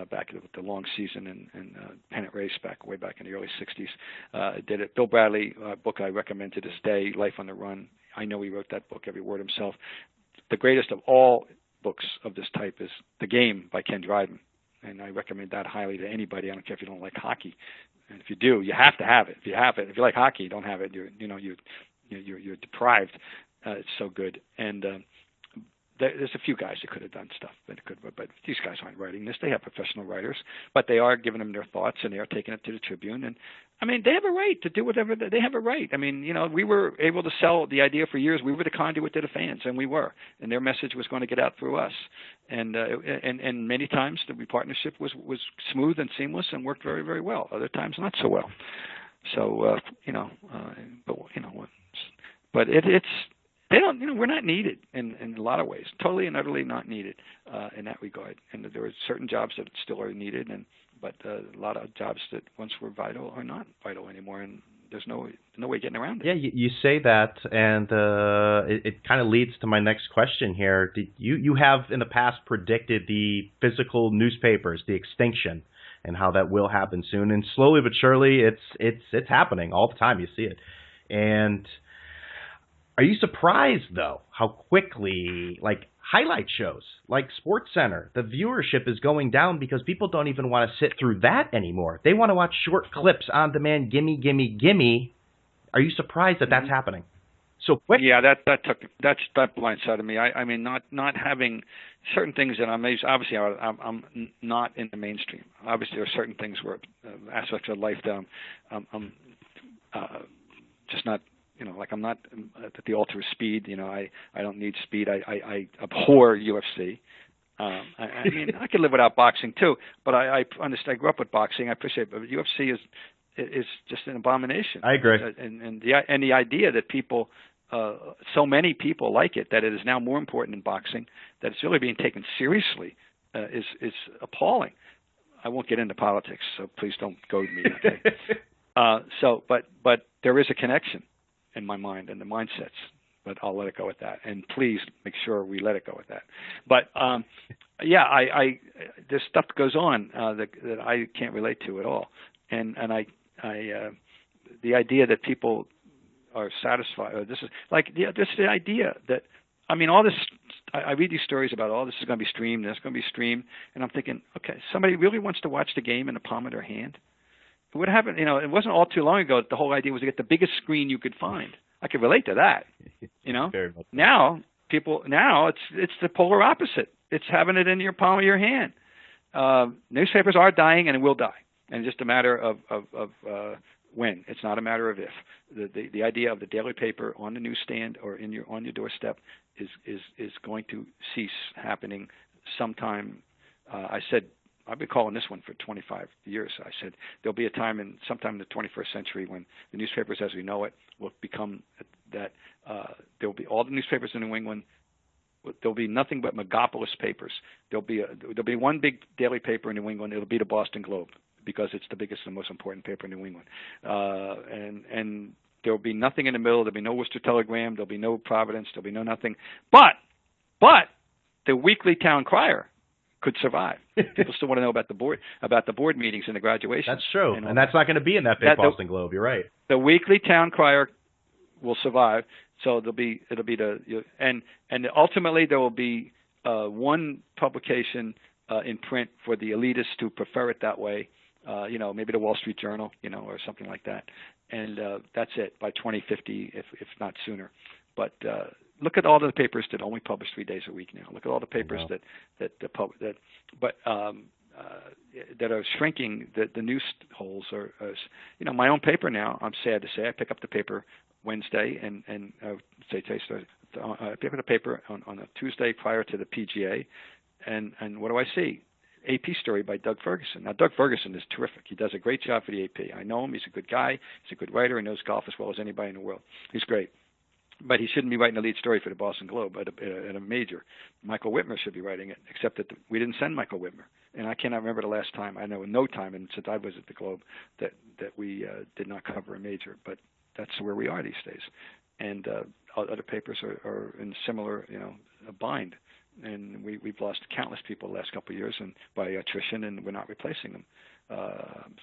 back with the long season and pennant race way back in the early '60s. Did it. Bill Bradley, book I recommend to this day, Life on the Run. I know he wrote that book, every word himself. The greatest of all books of this type is The Game by Ken Dryden, and I recommend that highly to anybody. I don't care if you don't like hockey, and if you do, you have to have it. If you like hockey, you don't have it, you're deprived. It's so good, and there's a few guys that could have done stuff, but these guys aren't writing this. They have professional writers, but they are giving them their thoughts, and they are taking it to the Tribune. And I mean, they have a right to do whatever they have a right. I mean, we were able to sell the idea for years. We were the conduit to the fans, and we were, and their message was going to get out through us. And many times the partnership was smooth and seamless and worked very, very well. Other times not so well. So but it's. They don't, we're not needed in a lot of ways, totally and utterly not needed in that regard. And there are certain jobs that still are needed, but a lot of jobs that once were vital are not vital anymore, and there's no way getting around it. Yeah, you say that, and it kind of leads to my next question here. You have in the past predicted the physical newspapers, the extinction, and how that will happen soon, and slowly but surely, it's happening all the time. You see it, and are you surprised, though, how quickly, highlight shows like Sports Center. The viewership is going down because people don't even want to sit through that anymore. They want to watch short clips on demand. Gimme, gimme, gimme. Are you surprised that that's happening so quick? Yeah, that blindsided me. I mean, not having certain things that I'm not in the mainstream. Obviously, there are certain things where aspects of life that I'm just not. Like I'm not at the altar of speed. I don't need speed. I abhor UFC. I mean, I could live without boxing too, but I understand. I grew up with boxing. I appreciate it, but UFC is just an abomination. I agree. And the idea that people, so many people like it, that it is now more important than boxing, that it's really being taken seriously, is appalling. I won't get into politics, so please don't goad me. Okay? But there is a connection in my mind and the mindsets, but I'll let it go at that. And please make sure we let it go at that. But yeah, there's stuff that goes on that I can't relate to at all. And the idea that people are satisfied, or this is like just the idea that, I mean, all this. I read these stories about all this is going to be streamed, and it's going to be streamed, and I'm thinking, okay, somebody really wants to watch the game in the palm of their hand. What happened? It wasn't all too long ago that the whole idea was to get the biggest screen you could find. I could relate to that. Now it's the polar opposite. It's having it in your palm of your hand. Newspapers are dying and will die, and it's just a matter of when. It's not a matter of if. The idea of the daily paper on the newsstand or on your doorstep is going to cease happening sometime. I said. I've been calling this one for 25 years. I said there'll be a time sometime in the 21st century when the newspapers as we know it will become that there'll be all the newspapers in New England. There'll be nothing but megapolis papers. There'll be one big daily paper in New England. It'll be the Boston Globe because it's the biggest and most important paper in New England. And there'll be nothing in the middle. There'll be no Worcester Telegram. There'll be no Providence. There'll be no nothing. But the Weekly Town Crier could survive. People still want to know about the board meetings and the graduation. That's true, and that's not going to be in that big Boston Globe. You're right. The Weekly Town Crier will survive, so it'll be and ultimately there will be one publication in print for the elitists who prefer it that way. Maybe the Wall Street Journal, or something like that, and that's it by 2050, if not sooner. But look at all the papers that only publish 3 days a week now. Look at all the papers that are shrinking. The news holes are. My own paper now. I'm sad to say, I pick up the paper Wednesday and say today. I pick up the paper on a Tuesday prior to the PGA, and what do I see? AP story by Doug Ferguson. Now, Doug Ferguson is terrific. He does a great job for the AP. I know him. He's a good guy. He's a good writer. He knows golf as well as anybody in the world. He's great. But he shouldn't be writing the lead story for the Boston Globe at a major. Michael Whitmer should be writing it, except that we didn't send Michael Whitmer. And I cannot remember the last time, I know no time and since I was at the Globe, that we did not cover a major. But that's where we are these days. And other papers are in similar, a bind. And we've lost countless people the last couple of years and by attrition, and we're not replacing them.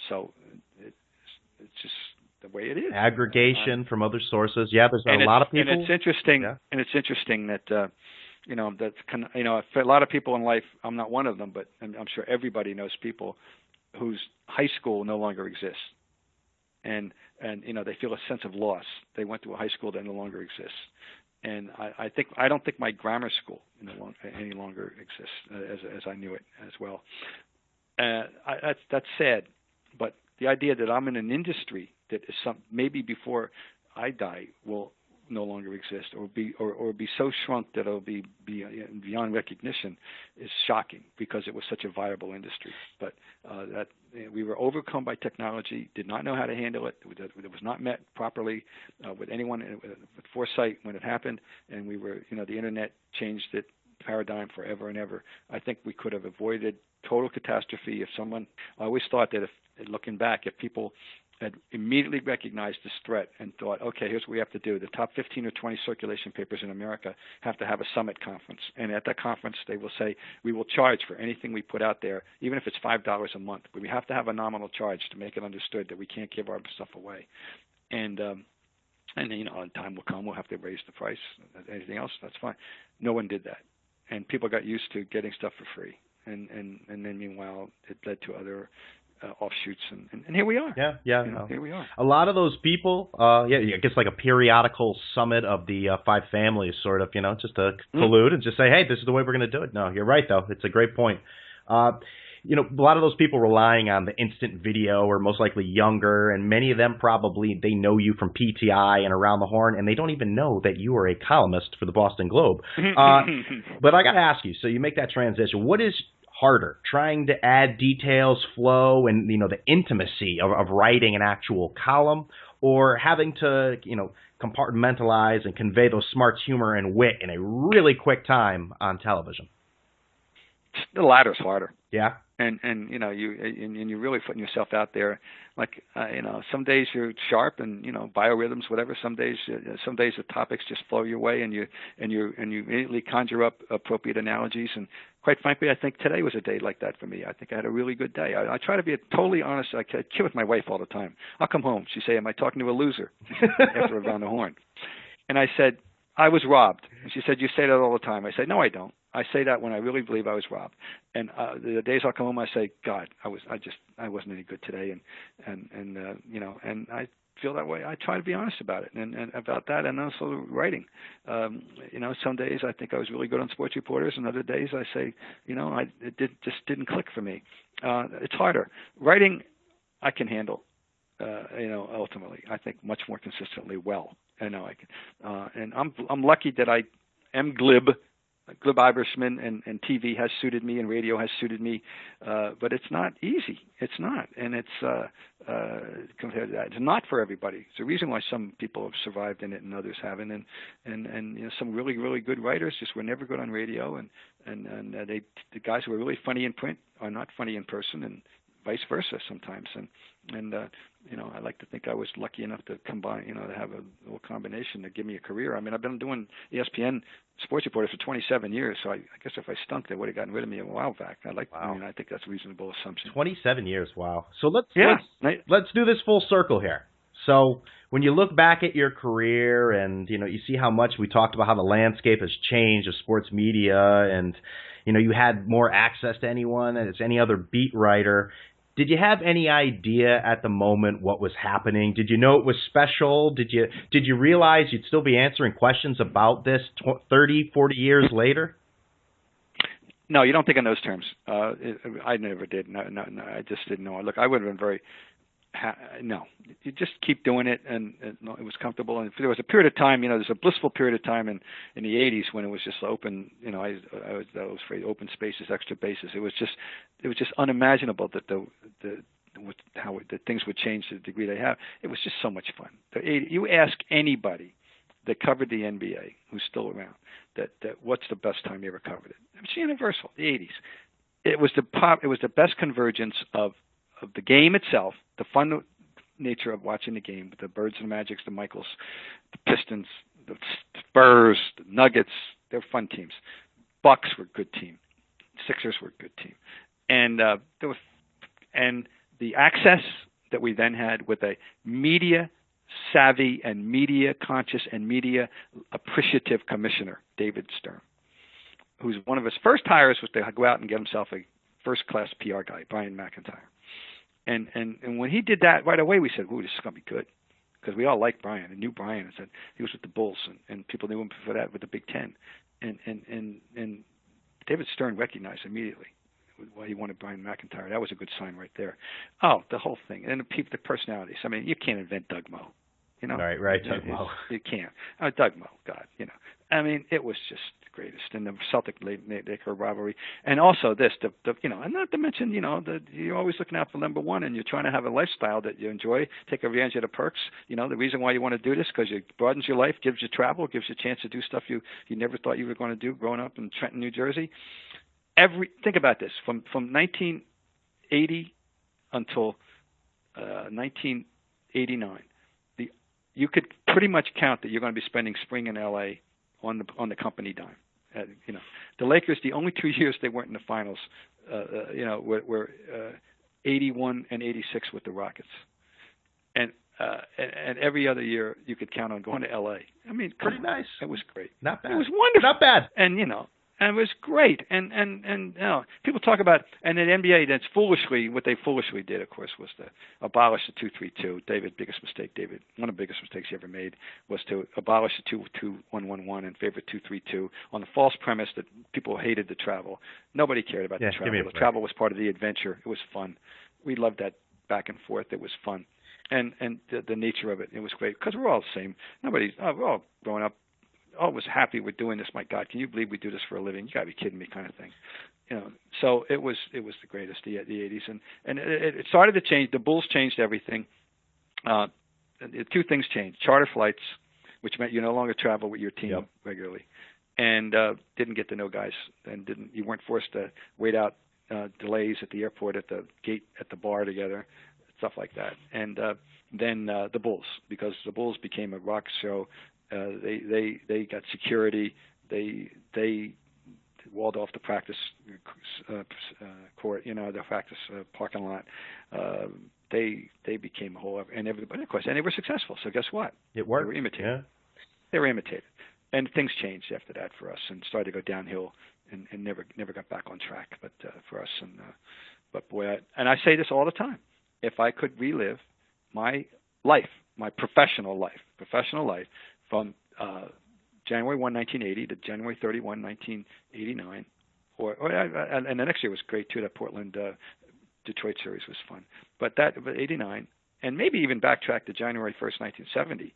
So it's just the way it is. Aggregation from other sources. Yeah, there's a lot of people. And it's interesting. Yeah. And it's interesting that for a lot of people in life, I'm not one of them, but I'm sure everybody knows people whose high school no longer exists, and they feel a sense of loss. They went to a high school that no longer exists, and I don't think my grammar school any longer exists as I knew it as well. That's sad, but the idea that I'm in an industry that is maybe before I die will no longer exist or be so shrunk that it'll be beyond recognition is shocking because it was such a viable industry. But that we were overcome by technology, did not know how to handle it. It was not met properly with anyone with foresight when it happened, and we were the internet changed the paradigm forever and ever. I think we could have avoided total catastrophe if someone. I always thought that looking back, if people had immediately recognized this threat and thought, okay, here's what we have to do. The top 15 or 20 circulation papers in America have to have a summit conference. And at that conference, they will say, we will charge for anything we put out there, even if it's $5 a month. But we have to have a nominal charge to make it understood that we can't give our stuff away. And then, time will come, we'll have to raise the price. Anything else, that's fine. No one did that. and people got used to getting stuff for free. And then meanwhile, it led to other offshoots, and here we are. Yeah. Here we are. A lot of those people, I guess like a periodical summit of the five families, sort of, just to collude and just say, hey, this is the way we're going to do it. No, you're right, though. It's a great point. A lot of those people relying on the instant video are most likely younger, and many of them probably, they know you from PTI and Around the Horn, and they don't even know that you are a columnist for the Boston Globe. But I got to ask you, so you make that transition. What is harder, trying to add details, flow, and the intimacy of writing an actual column, or having to compartmentalize and convey those smarts, humor, and wit in a really quick time on television? The latter's harder. Yeah. And you're really putting yourself out there. Like some days you're sharp and biorhythms, whatever. Some days the topics just flow your way, and you immediately conjure up appropriate analogies. And quite frankly, I think today was a day like that for me. I think I had a really good day. I try to be totally honest. I kid with my wife all the time. I'll come home. She'd say, "Am I talking to a loser?" After Around the Horn, and I said, "I was robbed." And she said, "You say that all the time." I said, "No, I don't. I say that when I really believe I was robbed." And the days I'll come home, I say, "God, I wasn't any good today," and I feel that way. I try to be honest about it and about that, and also writing. Some days I think I was really good on Sports Reporters, and other days I say, it just didn't click for me. It's harder. Writing, I can handle. Ultimately, I think much more consistently well. I know I can, and I'm lucky that I am glib. Glib Ivershman and TV has suited me and radio has suited me, but it's not easy. It's not, and it's compared to that, it's not for everybody. It's the reason why some people have survived in it and others haven't, and some really, really good writers just were never good on radio, and the guys who are really funny in print are not funny in person, and vice versa sometimes, and I like to think I was lucky enough to combine, to have a little combination to give me a career. I mean, I've been doing ESPN Sports Reporter for 27 years, so I guess if I stunk, they would have gotten rid of me a while back. I think that's a reasonable assumption. 27 years, wow. So let's do this full circle here. So when you look back at your career and, you see how much we talked about how the landscape has changed of sports media and, you had more access to anyone as any other beat writer. Did you have any idea at the moment what was happening? Did you know it was special? Did you realize you'd still be answering questions about this 30, 40 years later? No, you don't think in those terms. I never did. No, I just didn't know. Look, I would have been very no. You just keep doing it, and it was comfortable. And there was a period of time, there's a blissful period of time in the 80s when it was just open. I was afraid open spaces, extra bases. It was just unimaginable that how the things would change to the degree they have. It was just so much fun. You ask anybody that covered the NBA who's still around that what's the best time you ever covered it? It's universal. The 80s. It was the best convergence of the game itself, the fun nature of watching the game, the Birds and the Magics, the Michaels, the Pistons, the Spurs, the Nuggets, they're fun teams. Bucks were a good team. Sixers were a good team. And the access that we then had with a media savvy and media conscious and media appreciative commissioner, David Stern, who's one of his first hires was to go out and get himself a first-class PR guy, Brian McIntyre. And when he did that, right away we said, "Ooh, this is going to be good," because we all liked Brian and knew Brian and said he was with the Bulls and people knew him for that with the Big Ten. And David Stern recognized immediately why he wanted Brian McIntyre. That was a good sign right there. Oh, the whole thing. And the personalities. I mean, you can't invent Doug Moe. Right, Doug Moe. You can't. Doug Moe, God, I mean, it was just the greatest. And the Celtic-Laker rivalry. And also this, and not to mention, you're always looking out for number one and you're trying to have a lifestyle that you enjoy, take advantage of the perks. The reason why you want to do this because it broadens your life, gives you travel, gives you a chance to do stuff you never thought you were going to do growing up in Trenton, New Jersey. Think about this. From 1980 until 1989, you could pretty much count that you're going to be spending spring in L.A. on the company dime. The Lakers, the only 2 years they weren't in the finals, were 81 and 86 with the Rockets, and every other year you could count on going to L.A. I mean, pretty nice. It was great. Not bad. It was wonderful. Not bad. And And it was great. And you know, people talk about, and the NBA, that's foolishly, what they foolishly did, of course, was to abolish the 2-3-2. David, one of the biggest mistakes he ever made was to abolish the 2-2-1-1-1 in favor of 2-3-2 on the false premise that people hated the travel. Nobody cared about the travel. The travel was part of the adventure. It was fun. We loved that back and forth. It was fun. And the nature of it, it was great because we're all the same. We're all growing up. Was happy with doing this. My God, can you believe we do this for a living? You gotta be kidding me, kind of thing. You know, so it was the greatest, the 80s, and it started to change. The Bulls changed everything. Two things changed: charter flights, which meant you no longer travel with your team regularly, and didn't get to know guys, and you weren't forced to wait out delays at the airport, at the gate, at the bar together, stuff like that. And then the Bulls, because the Bulls became a rock show. They got security. They walled off the practice court, the practice parking lot. They became a whole, and everybody, of course, and they were successful. So guess what? It worked. They were imitated. Yeah. They were imitated, and things changed after that for us, and started to go downhill, and never got back on track. But for us, but boy, I say this all the time: if I could relive my life, my professional life, from January 1, 1980 to January 31, 1989, and the next year was great too. That Portland Detroit series was fun, but 89, and maybe even backtrack to January 1st, 1970,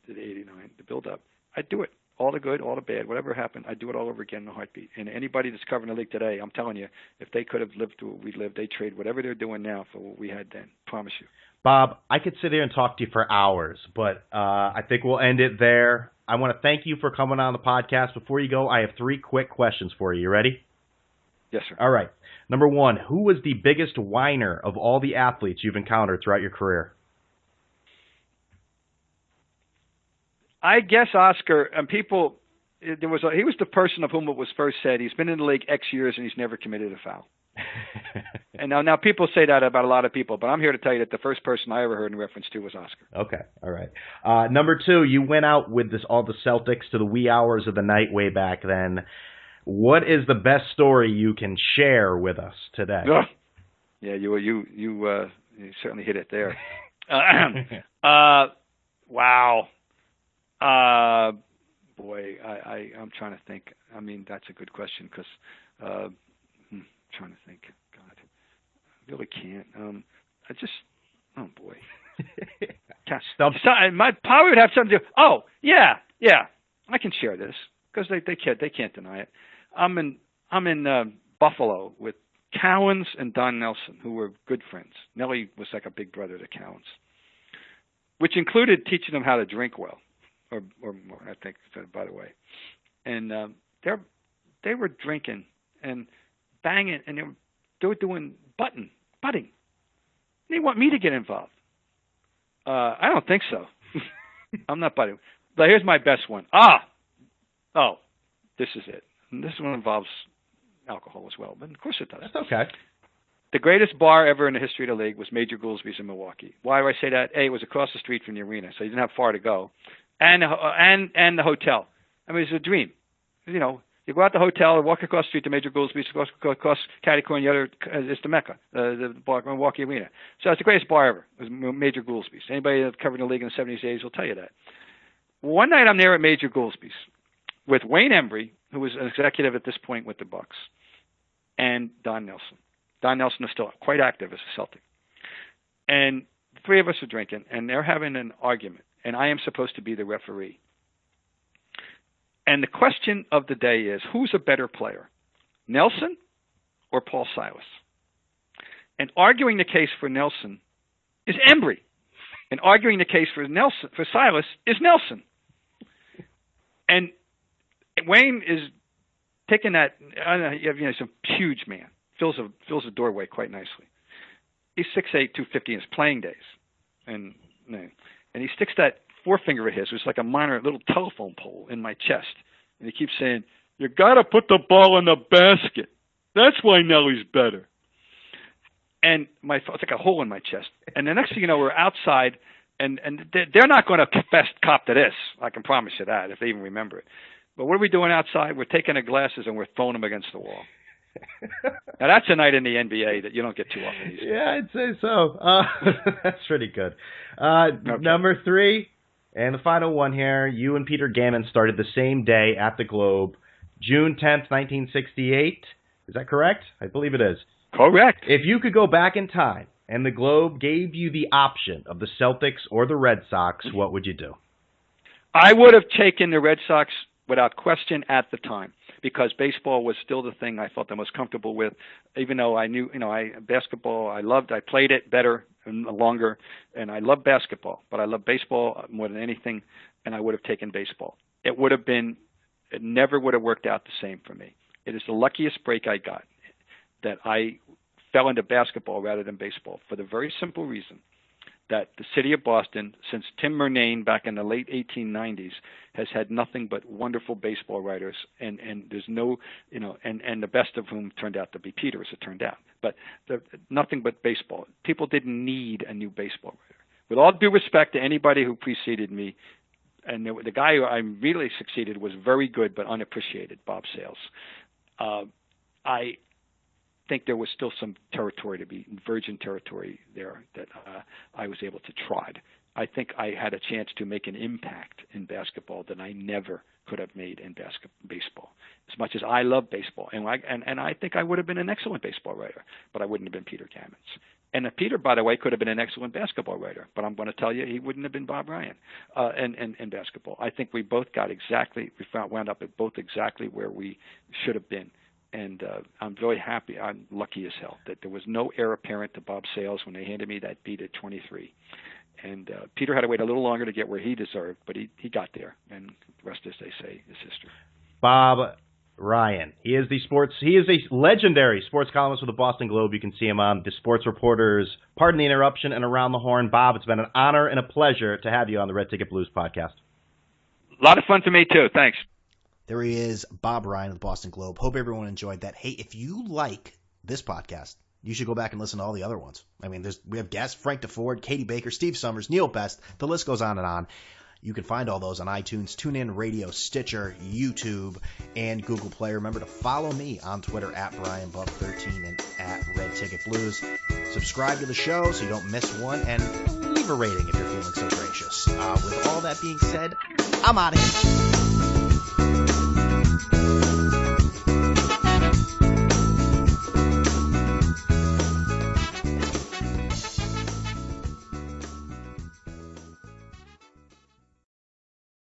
to the 89, the build up. I'd do it, all the good, all the bad, whatever happened. I'd do it all over again in a heartbeat. And anybody that's covering the league today, I'm telling you, if they could have lived through what we lived, they'd trade whatever they're doing now for what we had then. Promise you. Bob, I could sit here and talk to you for hours, but I think we'll end it there. I want to thank you for coming on the podcast. Before you go, I have 3 quick questions for you. You ready? Yes, sir. All right. Number 1, who was the biggest whiner of all the athletes you've encountered throughout your career? I guess Oscar, and people, he was the person of whom it was first said, he's been in the league X years and he's never committed a foul. And now people say that about a lot of people, but I'm here to tell you that the first person I ever heard in reference to was Oscar. Okay, all right. Number 2, you went out with all the Celtics to the wee hours of the night way back then. What is the best story you can share with us today? Yeah, you certainly hit it there. Wow. Boy, I'm trying to think. I mean, that's a good question because I'm trying to think. God, I really can't. Oh boy. My probably would have something to do. Oh, yeah. I can share this because they can't deny it. I'm in Buffalo with Cowens and Don Nelson, who were good friends. Nelly was like a big brother to Cowens, which included teaching them how to drink well, or more, I think, by the way. And they were drinking and banging, and they were doing butting. They want me to get involved. I don't think so. I'm not butting. But here's my best one. Oh, this is it. And this one involves alcohol as well, but of course it does. That's okay. The greatest bar ever in the history of the league was Major Goolsby's in Milwaukee. Why do I say that? A, it was across the street from the arena, so you didn't have far to go, and the hotel. I mean, it was a dream. You know, you go out the hotel and walk across the street to Major Goolsby's, across Catty Corner, the other is the Mecca, the bar, Milwaukee Arena. So it's the greatest bar ever. It was Major Goolsby's. Anybody that covered the league in the 70s, 80s will tell you that. One night I'm there at Major Goolsby's with Wayne Embry, who was an executive at this point with the Bucks, and Don Nelson. Don Nelson is still quite active as a Celtic. And the 3 of us are drinking, and they're having an argument, and I am supposed to be the referee. And the question of the day is, who's a better player, Nelson or Paul Silas? And arguing the case for Nelson is Embry. And arguing the case for Silas is Nelson. And Wayne is taking that, he's a huge man, fills a doorway quite nicely. He's 6'8", 250 in his playing days. And he sticks that forefinger of his, which is like a minor little telephone pole, in my chest. And he keeps saying, you got to put the ball in the basket. That's why Nelly's better. And it's like a hole in my chest. And the next thing you know, we're outside, and they're not going to cop to this. I can promise you that, if they even remember it. But what are we doing outside? We're taking our glasses and we're throwing them against the wall. Now, that's a night in the NBA that you don't get too often these days. Yeah, I'd say so. That's pretty good. Okay. Number 3, and the final one here. You and Peter Gammon started the same day at the Globe, June 10th, 1968. Is that correct? I believe it is. Correct. If you could go back in time and the Globe gave you the option of the Celtics or the Red Sox, what would you do? I would have taken the Red Sox without question at the time, because baseball was still the thing I felt the most comfortable with, even though I knew, basketball, I played it better and longer, and I loved basketball, but I loved baseball more than anything, and I would have taken baseball. It never would have worked out the same for me. It is the luckiest break I got, that I fell into basketball rather than baseball, for the very simple reason that the city of Boston, since Tim Murnane back in the late 1890s, has had nothing but wonderful baseball writers, and there's no, and the best of whom turned out to be Peter, as it turned out. But nothing but baseball. People didn't need a new baseball writer. With all due respect to anybody who preceded me, and the guy who I really succeeded was very good but unappreciated, Bob Sales. I think there was still some territory to be, virgin territory there, that I was able to trod. I think I had a chance to make an impact in basketball that I never could have made in baseball. As much as I love baseball, and I think I would have been an excellent baseball writer, but I wouldn't have been Peter Gammons. And Peter, by the way, could have been an excellent basketball writer, but I'm going to tell you, he wouldn't have been Bob Ryan in basketball. I think we both wound up at both exactly where we should have been. And I'm very happy. I'm lucky as hell that there was no heir apparent to Bob Sales when they handed me that beat at 23. And Peter had to wait a little longer to get where he deserved, but he got there. And the rest, as they say, is history. Bob Ryan. He is a legendary sports columnist with the Boston Globe. You can see him on the Sports Reporters, Pardon the Interruption, and Around the Horn. Bob, it's been an honor and a pleasure to have you on the Red Ticket Blues podcast. A lot of fun for me, too. Thanks. There he is, Bob Ryan of the Boston Globe. Hope everyone enjoyed that. Hey, if you like this podcast, you should go back and listen to all the other ones. I mean, we have guests, Frank DeFord, Katie Baker, Steve Summers, Neil Best. The list goes on and on. You can find all those on iTunes, TuneIn Radio, Stitcher, YouTube, and Google Play. Remember to follow me on Twitter at BrianBub13 and at Red Ticket Blues. Subscribe to the show so you don't miss one, and leave a rating if you're feeling so gracious. With all that being said, I'm out of here.